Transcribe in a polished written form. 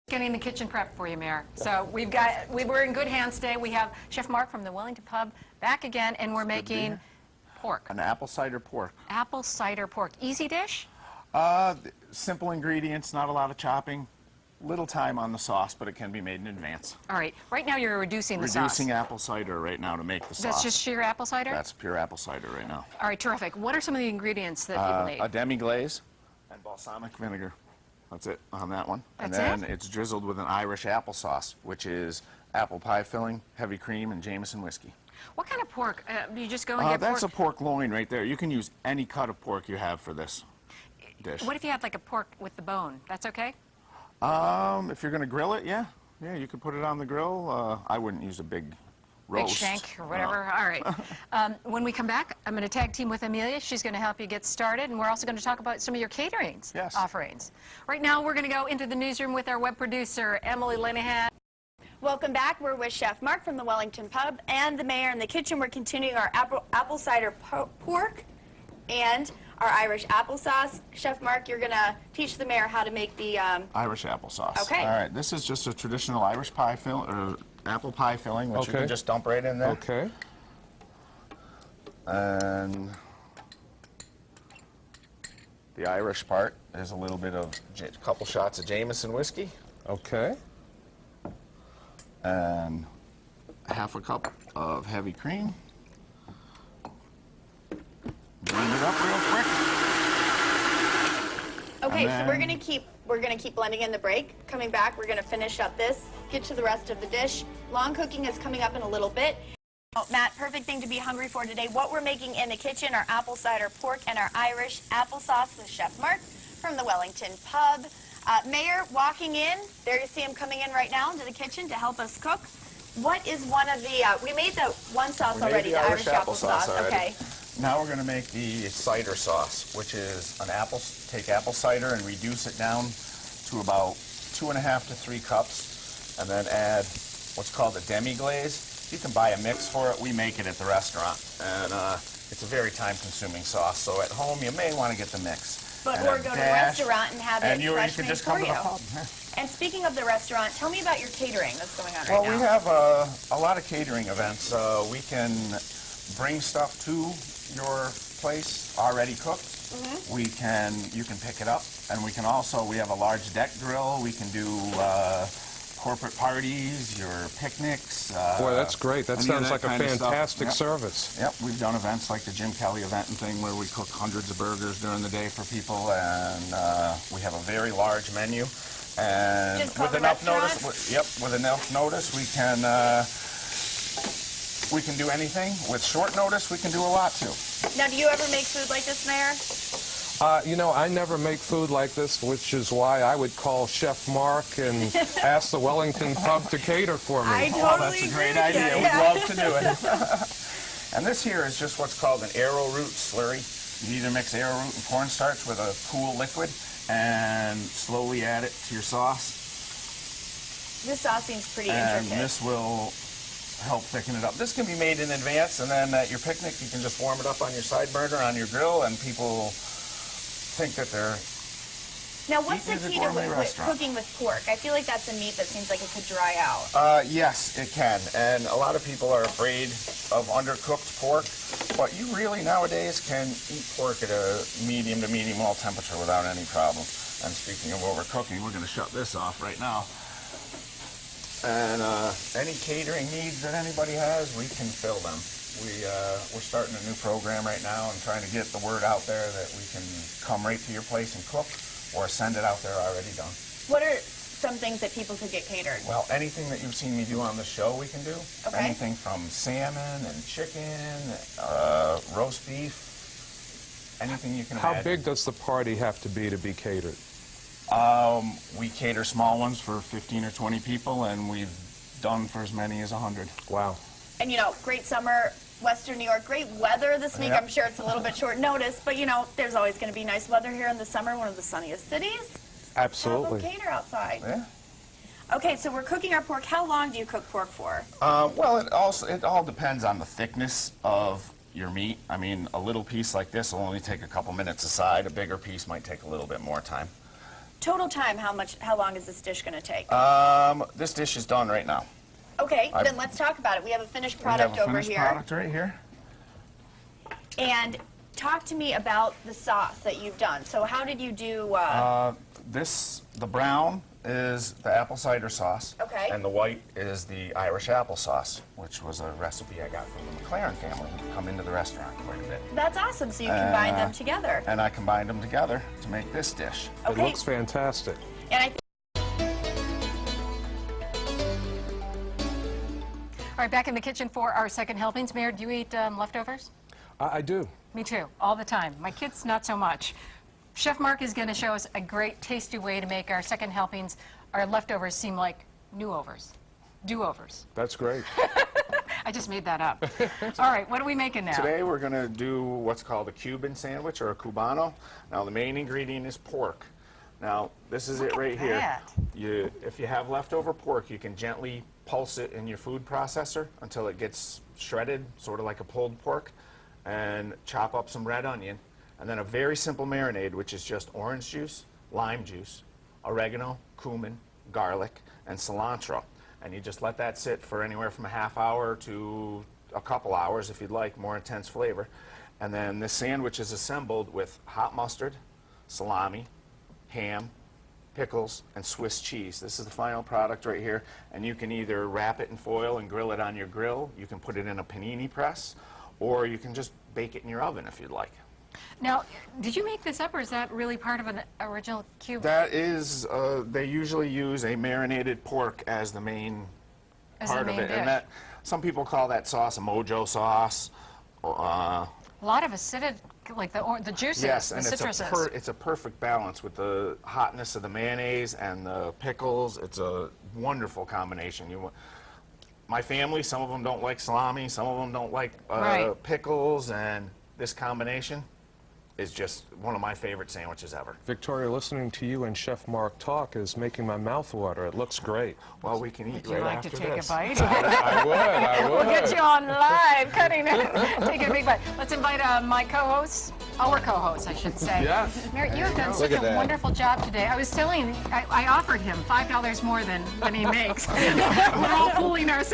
Getting the kitchen prep for you, Mayor. So we're in good hands today. We have Chef Mark from the Wellington Pub back again, and we're making pork. An apple cider pork. Apple cider pork. Easy dish? Simple ingredients, not a lot of chopping. Little time on the sauce, but it can be made in advance. All right. Right now you're reducing the sauce. Reducing apple cider right now to make the sauce. That's just sheer apple cider? That's pure apple cider right now. All right, terrific. What are some of the ingredients that people need? A demi-glaze and balsamic vinegar. That's it on that one. That's and then it's drizzled with an Irish applesauce, which is apple pie filling, heavy cream, and Jameson whiskey. What kind of pork? Do you just go and get That's pork? a pork loin right there. You can use any cut of pork you have for this dish. What if you have like a pork with the bone? That's okay? If you're going to grill it, yeah. Yeah, you could put it on the grill. I wouldn't use a big roast. Big shank or whatever. All right. When we come back, I'm going to tag team with Amelia. She's going to help you get started, and we're also going to talk about some of your catering offerings. Right now, we're going to go into the newsroom with our web producer, Emily Linehan. Welcome back. We're with Chef Mark from the Wellington Pub and the Mayor in the kitchen. We're continuing our apple cider pork and our Irish applesauce. Chef Mark, you're going to teach the Mayor how to make the Irish applesauce. Okay. All right. This is just a traditional Irish pie apple pie filling, which you can just dump right in there. Okay. And the Irish part is a little bit of a couple shots of Jameson whiskey. Okay. And half a cup of heavy cream. Blend it up real quick. Okay, so we're gonna keep blending in the break. Coming back, we're gonna finish up this, get to the rest of the dish. Long cooking is coming up in a little bit. Oh, Matt, perfect thing to be hungry for today. What we're making in the kitchen, our apple cider pork and our Irish applesauce with Chef Mark from the Wellington Pub. Mayor, walking in, there you see him coming in right now into the kitchen to help us cook. What is one of the, we made the one sauce already, the Irish applesauce. Okay. Now we're going to make the cider sauce, which is take apple cider and reduce it down to about 2.5 to 3 cups, and then add what's called a demi-glaze. You can buy a mix for it. We make it at the restaurant, and it's a very time-consuming sauce. So at home, you may want to get the mix. But or go to a restaurant and have it fresh can made just for come you. to the pub. And speaking of the restaurant, tell me about your catering that's going on right now. Well, we have a lot of catering events. We can bring stuff to your place already cooked. You can pick it up, and we have a large deck grill. We can do corporate parties, your picnics. Boy, that's great. That sounds like a fantastic service. Yep, we've done events like the Jim Kelly event and thing where we cook hundreds of burgers during the day for people, and we have a very large menu. And with enough notice, with enough notice, we can do anything. With short notice, we can do a lot too. Now, do you ever make food like this, Mayor? You know, I never make food like this, which is why I would call Chef Mark and ask the Wellington Pub to cater for me. I totally that's a great idea. We'd love to do it. And this here is just what's called an arrowroot slurry. You either mix arrowroot and cornstarch with a cool liquid and slowly add it to your sauce. This sauce seems pretty intricate. And this will help thicken it up. This can be made in advance, and then at your picnic you can just warm it up on your side burner on your grill, and people think that they're Now, what's the key to cooking with pork? I feel like that's a meat that seems like it could dry out. Yes, it can, and a lot of people are afraid of undercooked pork, but you really nowadays can eat pork at a medium to medium well temperature without any problem. And speaking of overcooking, we're going to shut this off right now. And any catering needs that anybody has, we can fill them. We're starting a new program right now and trying to get the word out there that we can come right to your place and cook, or send it out there already done. What are some things that people could get catered? Well, anything that you've seen me do on the show, we can do. Okay. Anything from salmon and chicken, roast beef, anything you can imagine. How big does the party have to be catered? We cater small ones for 15 or 20 people, and we've done for as many as 100. Wow. And, you know, great summer, Western New York, great weather this week. Yep. I'm sure it's a little bit short notice, but, you know, there's always going to be nice weather here in the summer, one of the sunniest cities. Absolutely. Have a cater outside. Yeah. Okay, so we're cooking our pork. How long do you cook pork for? Well, it all depends on the thickness of your meat. I mean, a little piece like this will only take a couple minutes aside. A bigger piece might take a little bit more time. Total time, how long is this dish going to take? This dish is done right now. Okay, then let's talk about it. We have a finished product over finished here. Product right here. And talk to me about the sauce that you've done. So how did you do... The brown is the apple cider sauce. Okay. And the white is the Irish apple sauce, which was a recipe I got from the McLaren family who come into the restaurant quite a bit. That's awesome. So you combine them together. And I combined them together to make this dish. Okay. It looks fantastic. And I think All right, back in the kitchen for our second helpings. Mayor, do you eat leftovers? I do. Me too, all the time. My kids, not so much. Chef Mark is going to show us a great, tasty way to make our second helpings, our leftovers, seem like new-overs, do-overs. That's great. I just made that up. All right, what are we making now? Today we're going to do what's called a Cuban sandwich or a Cubano. Now the main ingredient is pork. Now this is it right here. If you have leftover pork, you can gently pulse it in your food processor until it gets shredded, sort of like a pulled pork, and chop up some red onion. And then a very simple marinade, which is just orange juice, lime juice, oregano, cumin, garlic, and cilantro. And you just let that sit for anywhere from a half hour to a couple hours if you'd like more intense flavor. And then this sandwich is assembled with hot mustard, salami, ham, pickles, and Swiss cheese. This is the final product right here. And you can either wrap it in foil and grill it on your grill. You can put it in a panini press, or you can just bake it in your oven if you'd like. Now, did you make this up, or is that really part of an original Cuban? That is, they usually use a marinated pork as the main part of it. Dish. And that, some people call that sauce a mojo sauce. A lot of acidity, like the juices, yes, the and citruses. it's a perfect balance with the hotness of the mayonnaise and the pickles. It's a wonderful combination. My family, some of them don't like salami, some of them don't like pickles, and this combination is just one of my favorite sandwiches ever. Victoria, listening to you and Chef Mark talk is making my mouth water. It looks great. Well, we can eat Would you like to take a bite? I would. We'll get you on live, cutting it. Take a big bite. Let's invite my co-hosts, our co-hosts, I should say. Yes. Mary, you have done such a wonderful job today. I was telling, I offered him $5 more than he makes. We're all fooling ourselves.